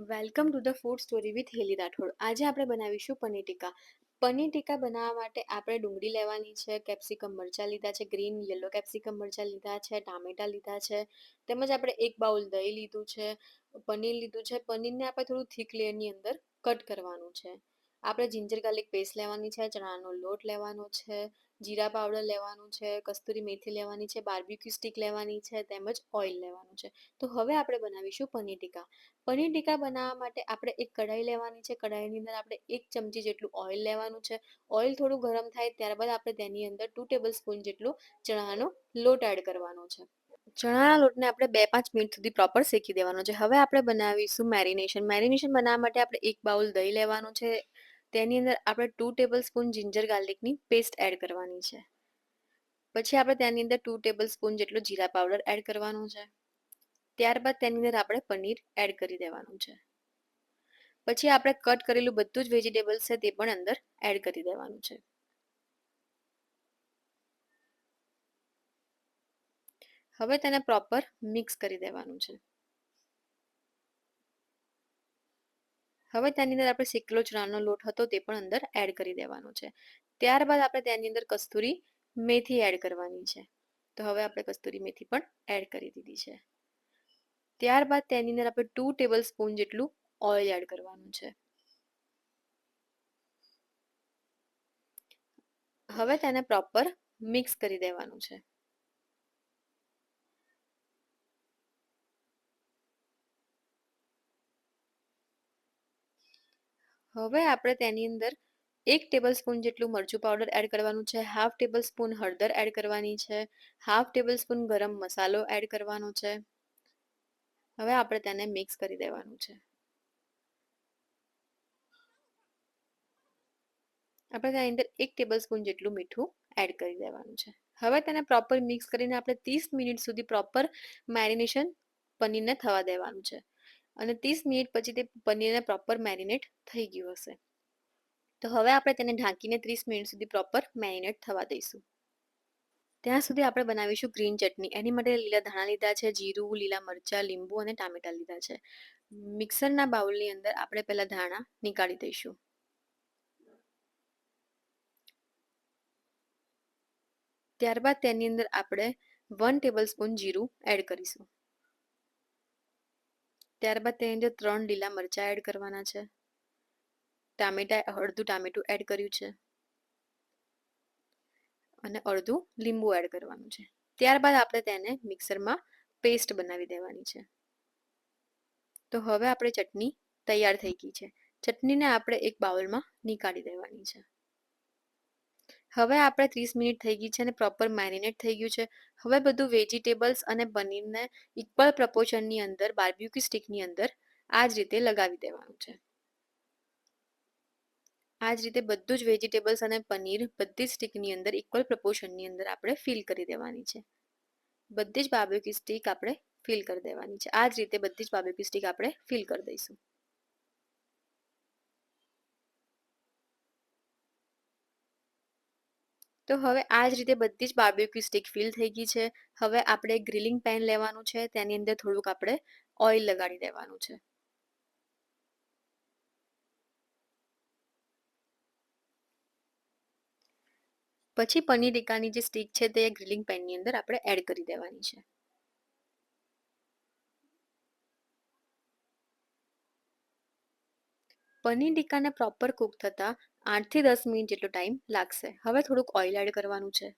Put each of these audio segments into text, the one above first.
Welcome to the food story with Heli Rathod. આજે આપણે બનાવીશું પનીર ટીકા. પનીર ટીકા બનાવવા માટે આપણે ડુંગળી લેવાની છે, કેપ્સિકમ મરચાં લીધા છે, ગ્રીન યલો કેપ્સિકમ મરચાં લીધા છે, ટામેટાં લીધા છે, તેમજ આપણે એક બાઉલ દહીં લીધું છે, પનીર લીધું છે. પનીરને આપણે થોડું થીક લેયરની અંદર કટ કરવાનું છે. આપણે જિંજર ગાર્લિક પેસ્ટ લેવાની છે, ચણાનો લોટ લેવાનો છે, જીરા પાવડર લેવાનું છે, કસ્તુરી મેથી લેવાની છે, બાર્બીક્યુ સ્ટિક લેવાની છે, તેમજ ઓઇલ લેવાનું છે. તો હવે આપણે બનાવીશું પનીર ટીકા. પનીર ટીકા બનાવવા માટે આપણે એક કઢાઈ લેવાની છે. કઢાઈની અંદર આપણે 1 ચમચી જેટલું ઓઇલ લેવાનું છે. ઓઇલ થોડું ગરમ થાય ત્યારબાદ આપણે તેની અંદર 2 ટેબલ સ્પૂન જેટલો ચણાનો લોટ એડ કરવાનો છે. ચણાના લોટને આપણે 2-5 મિનિટ સુધી પ્રોપર શેકી દેવાનો છે. હવે આપણે બનાવીશું મેરિનેશન. મેરિનેશન બનાવવા માટે આપણે એક બાઉલ દહીં લેવાનું છે. તેની અંદર આપણે 2 ટેબલ સ્પૂન જિંજર ગાર્લિકની પેસ્ટ એડ કરવાની છે. પછી આપણે તેની અંદર 2 ટેબલ સ્પૂન જેટલો જીરા પાવડર એડ કરવાનો છે. ત્યારબાદ તેની અંદર આપણે પનીર એડ કરી દેવાનું છે. પછી આપણે કટ કરેલું બધું જ વેજીટેબલ્સ છે તે પણ અંદર એડ કરી દેવાનું છે. હવે તેને પ્રોપર મિક્સ કરી દેવાનું છે. હવે તેની અંદર આપણે શેકેલો ચણાનો લોટ હતો તે પણ અંદર એડ કરી દેવાનો છે. ત્યારબાદ આપણે તેની અંદર કસ્તુરી મેથી એડ કરવાની છે. તો હવે આપણે કસ્તુરી મેથી પણ એડ કરી દીધી છે. ત્યારબાદ તેની અંદર આપણે 2 ટેબલ સ્પૂન જેટલું ઓઇલ એડ કરવાનું છે. હવે તેને પ્રોપર મિક્સ કરી દેવાનું છે. હવે આપણે તેની અંદર 1 ટેબલ સ્પૂન જેટલું મરચું પાવડર એડ કરવાનું છે, હાફ ટેબલ સ્પૂન હળદર એડ કરવાની છે, હાફ ટેબલ સ્પૂન ગરમ મસાલો એડ કરવાનો છે. હવે આપણે તેને મિક્સ કરી દેવાનું છે. આપણે તેની અંદર 1 ટેબલ સ્પૂન જેટલું મીઠું એડ કરી દેવાનું છે. હવે તેને પ્રોપર મિક્સ કરીને આપણે 30 મિનિટ સુધી પ્રોપર મેરિનેશન પનીરને થવા દેવાનું છે. અને 30 મિનિટ પછી તે પનીરને પ્રોપર મેરિનેટ થઈ ગયું હશે. તો હવે આપણે તેને ઢાંકીને 30 મિનિટ સુધી પ્રોપર મેરિનેટ થવા દઈશું. ત્યાં સુધી આપણે બનાવીશું ગ્રીન ચટણી. એની માટે લીલા ધાણા લીધા છે, જીરું, લીલા મરચાં, લીંબુ અને ટામેટાં લીધા છે. મિક્સરના બાઉલની અંદર આપણે પહેલા ધાણા નીકાળી દઈશું. ત્યારબાદ તેની અંદર આપણે 1 ટેબલ સ્પૂન જીરું એડ કરીશું. ત્યારબાદ તેની અંદર 3 લીલા મરચાં એડ કરવાના છે. અડધું ટામેટું એડ કર્યું છે અને અડધું લીંબુ એડ કરવાનું છે. ત્યારબાદ આપણે તેને મિક્સરમાં પેસ્ટ બનાવી દેવાની છે. તો હવે આપણે ચટણી તૈયાર થઈ ગઈ છે. ચટણીને આપણે એક બાઉલમાં નીકાળી દેવાની છે. હવે આપણે 30 મિનિટ થઈ ગઈ છે અને પ્રોપર મેરિનેટ થઈ ગયું છે. હવે બધું વેજીટેબલ્સ અને પનીરને ઇક્વલ પ્રપોર્શનની અંદર બાર્બીક્યુ સ્ટિકની અંદર આ જ રીતે લગાવી દેવાનું છે. આ જ રીતે બધું જ વેજીટેબલ્સ અને પનીર બધી જ સ્ટિકની અંદર ઇક્વલ પ્રપોર્શનની અંદર આપણે ફિલ કરી દેવાની છે. બધી જ બાર્બીક્યુ સ્ટિક આપણે ફિલ કરી દેવાની છે. આ જ રીતે બધી જ બાર્બીક્યુ સ્ટિક આપણે ફિલ કરી દઈશું. તો હવે આ જ રીતે બધી જ બાર્બીક્યુ સ્ટિક ફિલ થઈ ગઈ છે. હવે આપણે ગ્રિલિંગ પેન લેવાનું છે. તેની અંદર થોડુંક આપણે ઓઇલ લગાડી દેવાનું છે. પછી પનીર ટીકાની જે સ્ટિક છે તે ગ્રિલિંગ પેનની અંદર આપણે એડ કરી દેવાની છે. પનીર ટીકાને પ્રોપર કુક થતાં 8 થી 10 મિનિટ જેટલો ટાઈમ લાગશે. હવે થોડુંક ઓઇલ એડ કરવાનું છે.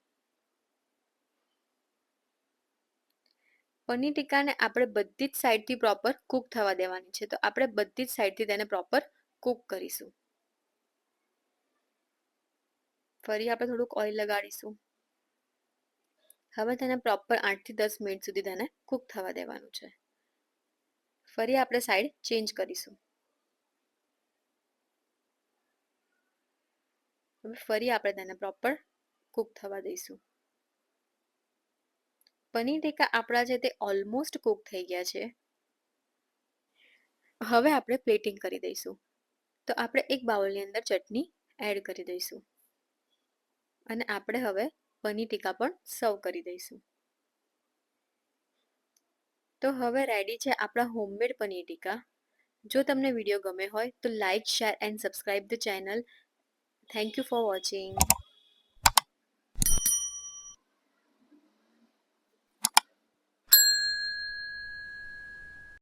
પનીર ટીકાને આપણે બધી જ સાઈડથી પ્રોપર કુક થવા દેવાની છે. તો આપણે બધી જ સાઈડથી તેને પ્રોપર કુક કરીશું. ફરી આપણે થોડુંક ઓઇલ લગાડીશું. હવે તેને પ્રોપર 8 થી 10 મિનિટ સુધી તેને કુક થવા દેવાનું છે. ફરી આપણે સાઈડ ચેન્જ કરીશું. હવે ફરી આપણે તેને પ્રોપર કુક થવા દઈશું. પનીર ટીકા આપણા છે તે ઓલમોસ્ટ કુક થઈ ગયા છે. હવે આપણે પ્લેટિંગ કરી દઈશું. તો આપણે એક બાઉલની અંદર ચટણી એડ કરી દઈશું અને આપણે હવે પનીર ટીકા પણ સર્વ કરી દઈશું. તો હવે રેડી છે આપણા હોમમેડ પનીર ટીકા. જો તમને વિડીયો ગમે હોય તો like, share and subscribe the channel. Thank you for watching.